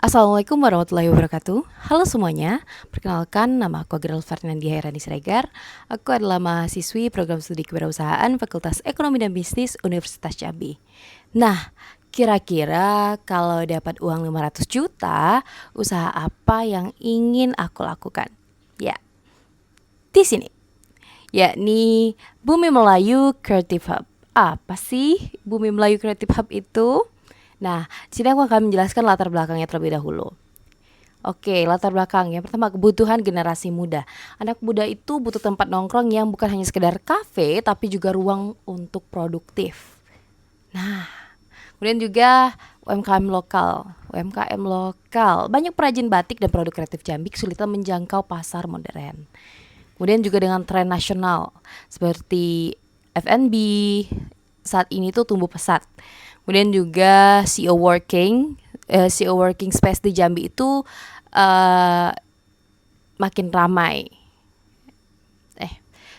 Assalamualaikum warahmatullahi wabarakatuh. Halo semuanya, perkenalkan nama aku Agrel Fernandia Herani Siregar. Aku adalah mahasiswi program studi kewirausahaan Fakultas Ekonomi dan Bisnis Universitas Jambi. Nah, kira-kira kalau dapat uang 500 juta, usaha apa yang ingin aku lakukan? Ya, di sini, yakni Bumi Melayu Creative Hub. Apa sih Bumi Melayu Creative Hub itu? Nah, di sini aku akan menjelaskan latar belakangnya terlebih dahulu. Oke, latar belakangnya pertama kebutuhan generasi muda. Anak muda itu butuh tempat nongkrong yang bukan hanya sekedar kafe, tapi juga ruang untuk produktif. Nah, kemudian juga UMKM lokal. UMKM lokal, banyak perajin batik dan produk kreatif Jambi kesulitan menjangkau pasar modern. Kemudian juga dengan tren nasional seperti F&B saat ini tuh tumbuh pesat. Kemudian juga CEO working space di Jambi itu eh, makin ramai.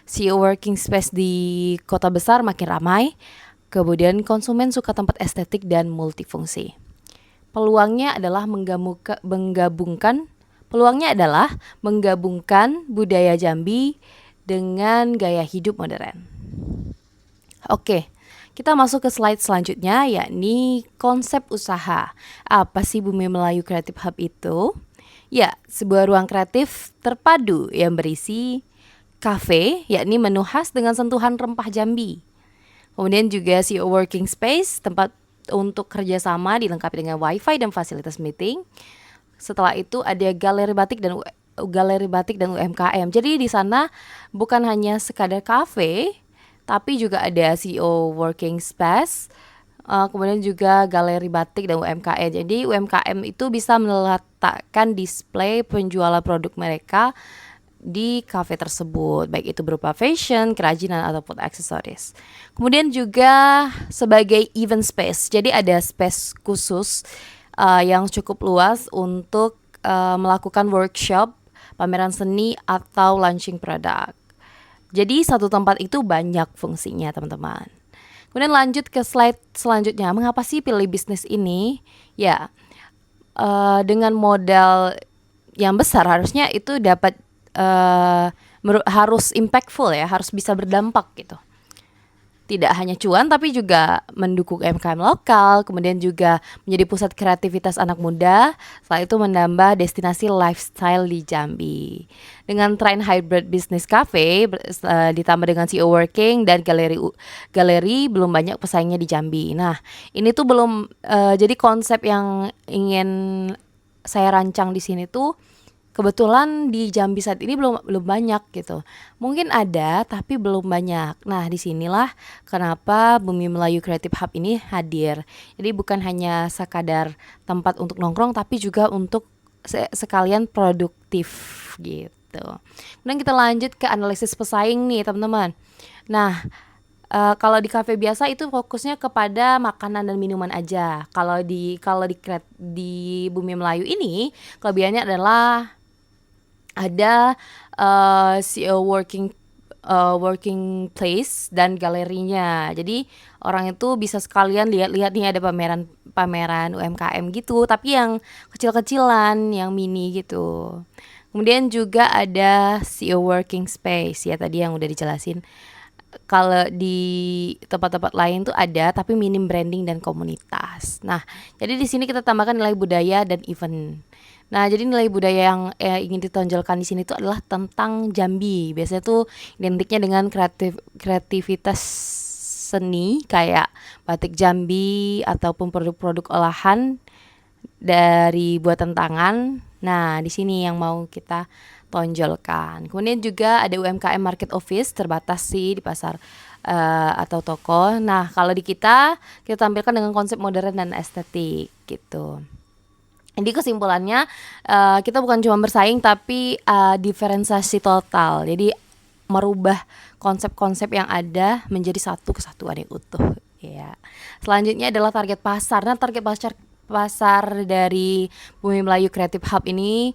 CEO working space di kota besar makin ramai. Kemudian konsumen suka tempat estetik dan multifungsi. Peluangnya adalah menggabungkan budaya Jambi dengan gaya hidup modern. Oke, kita masuk ke slide selanjutnya, yakni konsep usaha. Apa sih Bumi Melayu Creative Hub itu? Ya, sebuah ruang kreatif terpadu yang berisi kafe, yakni menu khas dengan sentuhan rempah Jambi. Kemudian juga CEO Working Space, tempat untuk kerjasama dilengkapi dengan wifi dan fasilitas meeting. Setelah itu ada galeri batik dan UMKM. Jadi di sana bukan hanya sekadar kafe, tapi juga ada CEO working space, kemudian juga galeri batik dan UMKM. Jadi UMKM itu bisa meletakkan display penjualan produk mereka di kafe tersebut, baik itu berupa fashion, kerajinan ataupun aksesoris. Kemudian juga sebagai event space, jadi ada space khusus yang cukup luas untuk melakukan workshop, pameran seni atau launching produk. Jadi satu tempat itu banyak fungsinya, teman-teman. Kemudian lanjut ke slide selanjutnya. Mengapa sih pilih bisnis ini? Ya, dengan modal yang besar harusnya itu dapat harus impactful ya, harus bisa berdampak gitu. Tidak hanya cuan tapi juga mendukung UMKM lokal, kemudian juga menjadi pusat kreativitas anak muda, setelah itu menambah destinasi lifestyle di Jambi. Dengan tren hybrid business cafe ditambah dengan CEO working dan galeri belum banyak pesaingnya di Jambi. Nah, ini tuh belum jadi konsep yang ingin saya rancang di sini tuh kebetulan di Jambi saat ini belum belum banyak gitu. Mungkin ada tapi belum banyak. Nah, disinilah kenapa Bumi Melayu Creative Hub ini hadir. Jadi bukan hanya sekadar tempat untuk nongkrong tapi juga untuk sekalian produktif gitu. Kemudian kita lanjut ke analisis pesaing nih, teman-teman. Nah, kalau di kafe biasa itu fokusnya kepada makanan dan minuman aja. Kalau di Bumi Melayu ini kelebihannya adalah ada CEO working place dan galerinya. Jadi orang itu bisa sekalian lihat-lihat nih ada pameran UMKM gitu, tapi yang kecil-kecilan, yang mini gitu. Kemudian juga ada CEO working space ya tadi yang udah dijelasin. Kalau di tempat-tempat lain tuh ada tapi minim branding dan komunitas. Nah, jadi di sini kita tambahkan nilai budaya dan event. Nah, jadi nilai budaya yang ingin ditonjolkan di sini tuh adalah tentang Jambi. Biasanya tuh identiknya dengan kreativitas seni kayak batik Jambi ataupun produk-produk olahan dari buatan tangan. Nah, di sini yang mau kita tonjolkan. Kemudian juga ada UMKM Market Office terbatas sih di pasar atau toko. Nah, kalau di kita tampilkan dengan konsep modern dan estetik gitu. Jadi kesimpulannya kita bukan cuma bersaing tapi diferensiasi total. Jadi merubah konsep-konsep yang ada menjadi satu kesatuan yang utuh. Ya. Selanjutnya adalah target pasar. Nah, pasar dari Bumi Melayu Creative Hub ini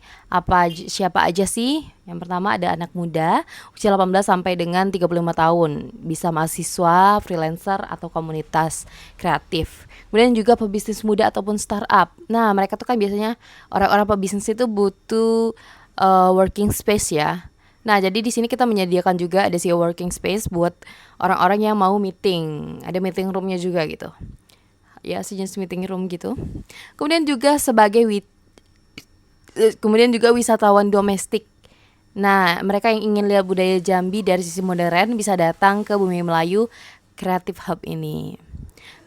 siapa aja sih? Yang pertama ada anak muda usia 18 sampai dengan 35 tahun, bisa mahasiswa, freelancer atau komunitas kreatif. Kemudian juga pebisnis muda ataupun startup. Nah, mereka tuh kan biasanya orang-orang pebisnis itu butuh working space ya. Nah, jadi di sini kita menyediakan juga ada CEO working space buat orang-orang yang mau meeting. Ada meeting roomnya juga gitu. Ya, sejenis meeting room gitu. Kemudian juga kemudian juga wisatawan domestik. Nah, mereka yang ingin lihat budaya Jambi dari sisi modern bisa datang ke Bumi Melayu Creative Hub ini.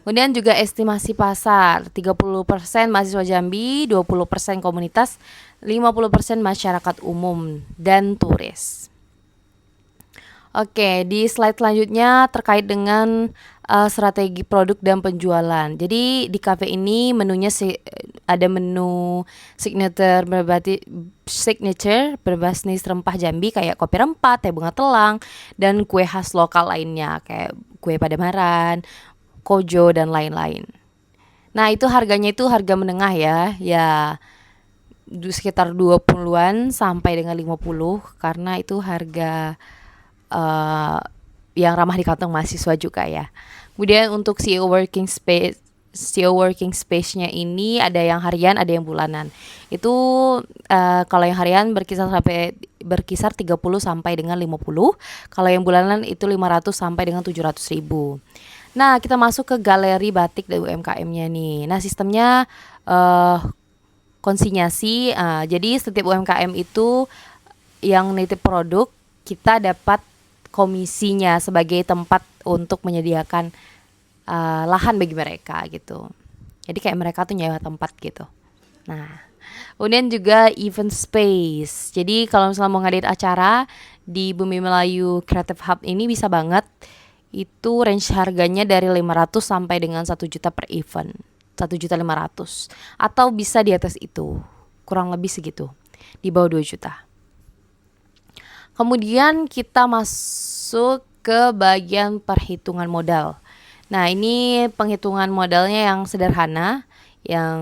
Kemudian juga estimasi pasar, 30% mahasiswa Jambi, 20% komunitas, 50% masyarakat umum dan turis. Oke, di slide selanjutnya terkait dengan strategi produk dan penjualan. Jadi di cafe ini menunya ada menu signature berbasis rempah Jambi kayak kopi rempah, teh bunga telang, dan kue khas lokal lainnya kayak kue Padamaran, Kojo dan lain-lain. Nah, itu harganya itu harga menengah ya. Ya sekitar 20-an sampai dengan 50 karena itu harga uh, yang ramah di kantong mahasiswa juga ya. Kemudian untuk CEO working space-nya ini ada yang harian, ada yang bulanan. Itu kalau yang harian berkisar 30 sampai dengan 50. Kalau yang bulanan itu 500 sampai dengan 700 ribu. Nah, kita masuk ke galeri batik dari UMKM-nya nih. Nah, sistemnya konsinyasi. Jadi setiap UMKM itu yang nitip produk, kita dapat komisinya sebagai tempat untuk menyediakan lahan bagi mereka gitu. Jadi kayak mereka tuh nyewa tempat gitu. Nah, kemudian juga event space. Jadi kalau misalnya mau ngadain acara di Bumi Melayu Creative Hub ini bisa banget. Itu range harganya dari 500 sampai dengan 1 juta per event. 1.500.000 atau bisa di atas itu. Kurang lebih segitu. Di bawah 2 juta. Kemudian kita masuk ke bagian perhitungan modal. Nah, ini penghitungan modalnya yang sederhana, yang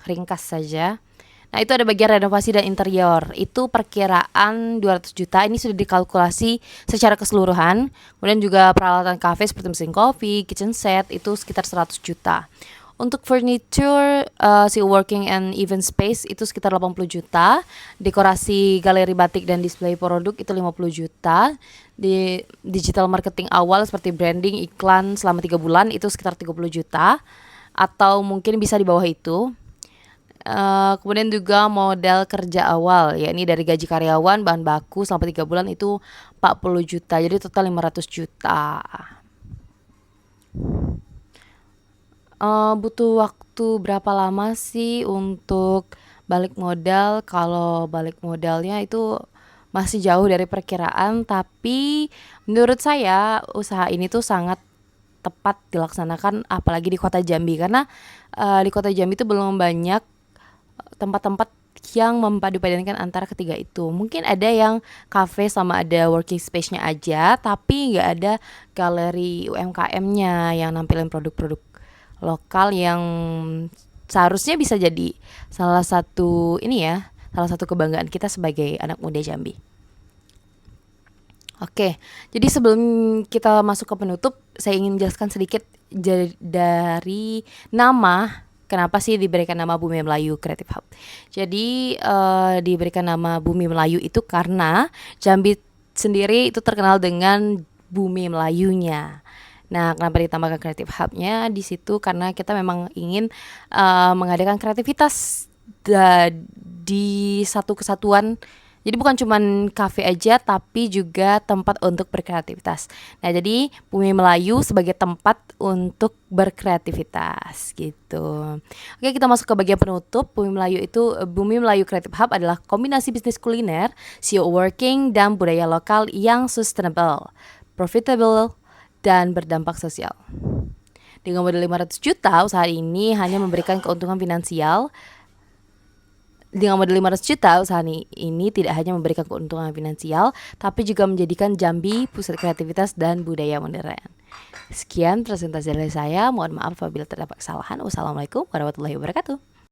ringkas saja. Nah, itu ada bagian renovasi dan interior. Itu perkiraan 200 juta. Ini sudah dikalkulasi secara keseluruhan. Kemudian juga peralatan kafe seperti mesin kopi, kitchen set itu sekitar 100 juta. Untuk furniture, si working and event space itu sekitar 80 juta. Dekorasi galeri batik dan display produk itu 50 juta. Di digital marketing awal seperti branding, iklan selama 3 bulan itu sekitar 30 juta. Atau mungkin bisa di bawah itu. Kemudian juga modal kerja awal, ya ini dari gaji karyawan, bahan baku selama 3 bulan itu 40 juta. Jadi total 500 juta. Butuh waktu berapa lama sih untuk balik modal? Kalau balik modalnya itu masih jauh dari perkiraan, tapi menurut saya usaha ini tuh sangat tepat dilaksanakan apalagi di kota Jambi karena di kota Jambi itu belum banyak tempat-tempat yang mempadu-padankan antara ketiga itu. Mungkin ada yang cafe sama ada working space-nya aja, tapi nggak ada galeri UMKM-nya yang nampilin produk-produk lokal yang seharusnya bisa jadi salah satu kebanggaan kita sebagai anak muda Jambi. Oke, jadi sebelum kita masuk ke penutup, saya ingin jelaskan sedikit dari nama. Kenapa sih diberikan nama Bumi Melayu Creative Hub? Jadi diberikan nama Bumi Melayu itu karena Jambi sendiri itu terkenal dengan Bumi Melayunya. Nah, kenapa ditambahkan Creative Hub-nya di situ? Karena kita memang ingin mengadakan kreativitas di satu kesatuan. Jadi bukan cuma kafe aja, tapi juga tempat untuk berkreativitas. Nah, jadi Bumi Melayu sebagai tempat untuk berkreativitas gitu. Oke, kita masuk ke bagian penutup. Bumi Melayu Creative Hub adalah kombinasi bisnis kuliner, CEO working, dan budaya lokal yang sustainable, profitable, dan berdampak sosial. Dengan modal 500 juta, usaha ini hanya memberikan keuntungan finansial. Dengan modal 500 juta, usaha ini tidak hanya memberikan keuntungan finansial, tapi juga menjadikan Jambi pusat kreativitas dan budaya modern. Sekian presentasi dari saya. Mohon maaf apabila terdapat kesalahan. Wassalamualaikum warahmatullahi wabarakatuh.